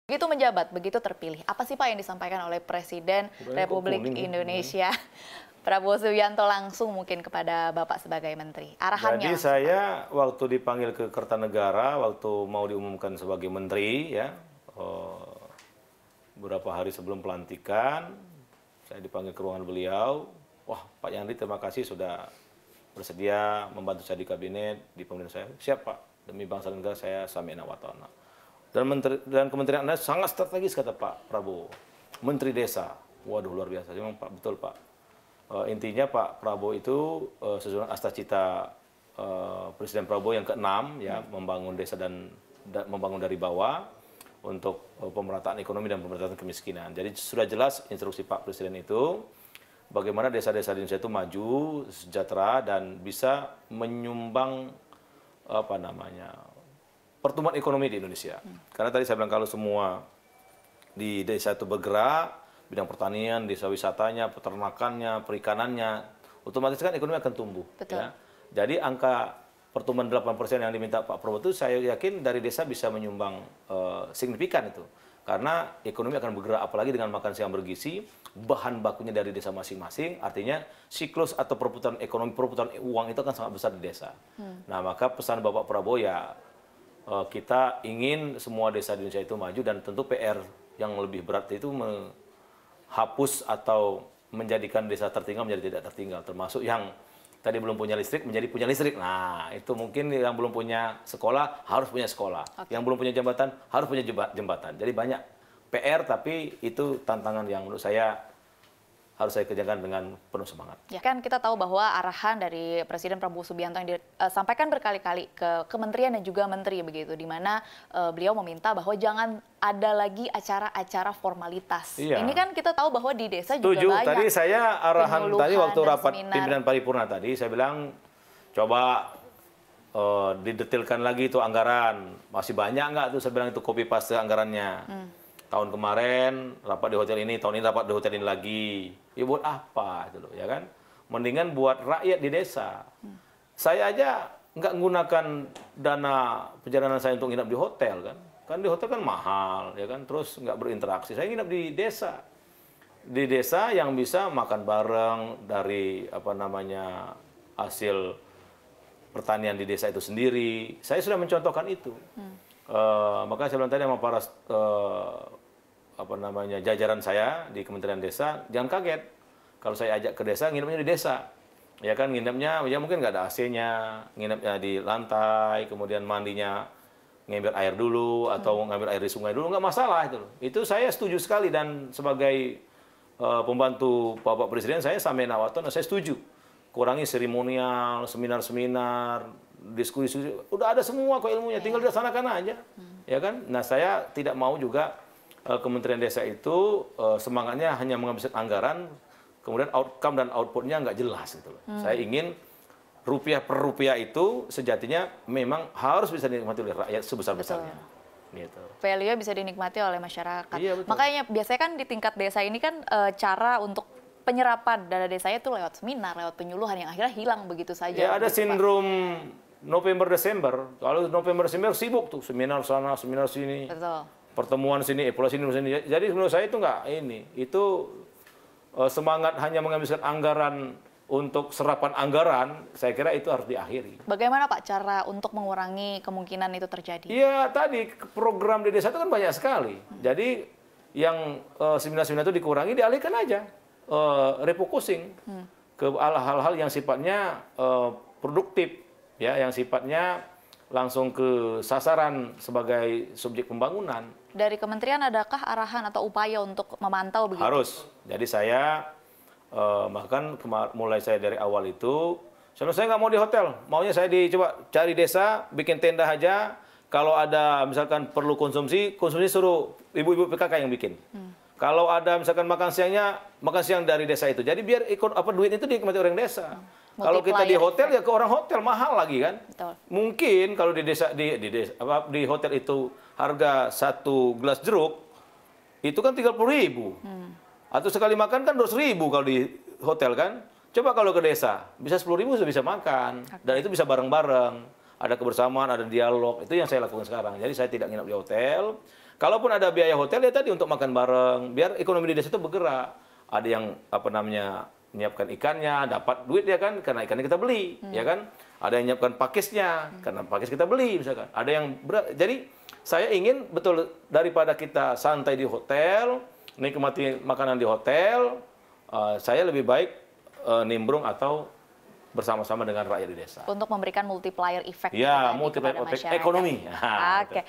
Begitu menjabat, begitu terpilih, apa sih Pak yang disampaikan oleh Presiden Republik Indonesia Prabowo Subianto langsung mungkin kepada Bapak sebagai Menteri? Arahannya Jadi langsung, saya waktu dipanggil ke Kertanegara, waktu mau diumumkan sebagai Menteri, ya, beberapa hari sebelum pelantikan, saya dipanggil ke ruangan beliau. Wah, Pak Yandri, terima kasih sudah bersedia membantu saya di kabinet, di pemerintahan saya. Siap Pak, demi bangsa dan negara saya samina wa ta'ala. Dan Kementerian Anda sangat strategis, kata Pak Prabowo. Menteri Desa, waduh luar biasa. Memang Pak, betul Pak. Intinya Pak Prabowo itu sesuai astacita Presiden Prabowo yang ke-6, ya, membangun desa dan membangun dari bawah untuk pemerataan ekonomi dan pemerataan kemiskinan. Jadi sudah jelas instruksi Pak Presiden itu bagaimana desa-desa di Indonesia itu maju, sejahtera dan bisa menyumbang pertumbuhan ekonomi di Indonesia. Karena tadi saya bilang kalau semua di desa itu bergerak, bidang pertanian, desa wisatanya, peternakannya, perikanannya, otomatis kan ekonomi akan tumbuh. betul. Ya. Jadi angka pertumbuhan 8% yang diminta Pak Prabowo itu saya yakin dari desa bisa menyumbang signifikan itu. Karena ekonomi akan bergerak apalagi dengan makan siang bergizi, bahan bakunya dari desa masing-masing, artinya siklus atau perputaran ekonomi, perputaran uang itu akan sangat besar di desa. Nah, maka pesan Bapak Prabowo ya, kita ingin semua desa di Indonesia itu maju dan tentu PR yang lebih berat itu menghapus atau menjadikan desa tertinggal menjadi tidak tertinggal, termasuk yang tadi belum punya listrik menjadi punya listrik. Nah, itu mungkin yang belum punya sekolah harus punya sekolah. Okay. Yang belum punya jembatan harus punya jembatan. Jadi banyak PR, tapi itu tantangan yang menurut saya harus saya kerjakan dengan penuh semangat. Ya, kan kita tahu bahwa arahan dari Presiden Prabowo Subianto yang disampaikan berkali-kali ke kementerian dan juga menteri begitu, di mana beliau meminta bahwa jangan ada lagi acara-acara formalitas. Iya. Ini kan kita tahu bahwa di desa Setuju. juga banyak. Tadi saya arahan tadi waktu rapat seminar. pimpinan paripurna tadi saya bilang coba didetilkan lagi itu anggaran. Masih banyak nggak tuh, saya bilang itu copy paste anggarannya. Tahun kemarin rapat di hotel ini, tahun ini rapat di hotel ini lagi. Ya buat apa itu loh, ya kan? Mendingan buat rakyat di desa. Saya aja nggak menggunakan dana perjalanan saya untuk nginap di hotel kan. Kan di hotel kan mahal, ya kan? Terus nggak berinteraksi. Saya nginap di desa. Di desa yang bisa makan bareng dari hasil pertanian di desa itu sendiri. Saya sudah mencontohkan itu. Maka saya bilang tadi sama para jajaran saya di Kementerian Desa, jangan kaget kalau saya ajak ke desa, nginepnya di desa. Ya kan, nginepnya ya mungkin nggak ada AC-nya, nginepnya di lantai, kemudian mandinya ngambil air dulu atau ngambil air di sungai dulu, nggak masalah itu loh. Itu saya setuju sekali dan sebagai pembantu Bapak Presiden saya samena wa ta'ala, saya setuju. Kurangi seremonial, seminar-seminar, diskusi, udah ada semua kok ilmunya, tinggal dilaksanakan aja. Ya kan? Nah, saya tidak mau juga Kementerian Desa itu semangatnya hanya menghabiskan anggaran, kemudian outcome dan outputnya nggak jelas gitu loh. Saya ingin rupiah per rupiah itu sejatinya memang harus bisa dinikmati oleh rakyat sebesar-besarnya. Gitu. Value bisa dinikmati oleh masyarakat. Iya, betul. Makanya biasanya kan di tingkat desa ini kan cara untuk penyerapan dana desanya itu lewat seminar, lewat penyuluhan yang akhirnya hilang begitu saja. Ya ada gitu, sindrom November-Desember. Kalau November-Desember sibuk tuh, seminar sana, seminar sini. Betul. Pertemuan sini, evaluasi sini. Jadi menurut saya itu nggak ini. Itu semangat hanya menghabiskan anggaran untuk serapan anggaran, saya kira itu harus diakhiri. Bagaimana Pak cara untuk mengurangi kemungkinan itu terjadi? Iya, tadi program di desa itu kan banyak sekali. Jadi yang seminar-seminar itu dikurangi, dialihkan aja. Refocusing ke hal-hal yang sifatnya produktif, ya, yang sifatnya langsung ke sasaran sebagai subjek pembangunan. Dari kementerian adakah arahan atau upaya untuk memantau begitu? Harus. Jadi saya bahkan mulai saya dari awal itu, saya nggak mau di hotel, maunya saya coba cari desa, bikin tenda aja. Kalau ada misalkan perlu konsumsi suruh ibu-ibu PKK yang bikin. Kalau ada misalkan makan siang dari desa itu. Jadi biar duit itu dinikmati orang desa. Kalau kita di hotel ya ke orang hotel mahal lagi kan. Betul. Mungkin kalau di desa di hotel itu harga 1 gelas jeruk itu kan 30.000. Atau sekali makan kan 200.000 kalau di hotel kan. Coba kalau ke desa bisa 10.000 sudah bisa makan. Dan itu bisa bareng-bareng. Ada kebersamaan, ada dialog. Itu yang saya lakukan sekarang. Jadi saya tidak nginap di hotel. Kalaupun ada biaya hotel ya tadi untuk makan bareng, biar ekonomi di desa itu bergerak. Ada yang apa namanya menyiapkan ikannya, dapat duit ya kan, karena ikannya kita beli, ya kan. Ada yang menyiapkan pakisnya, karena pakis kita beli misalkan. Ada yang jadi saya ingin betul daripada kita santai di hotel, nikmati makanan di hotel, saya lebih baik nimbrung atau bersama-sama dengan rakyat di desa. Untuk memberikan multiplier effect. Ya, multiplier effect ekonomi. Oke.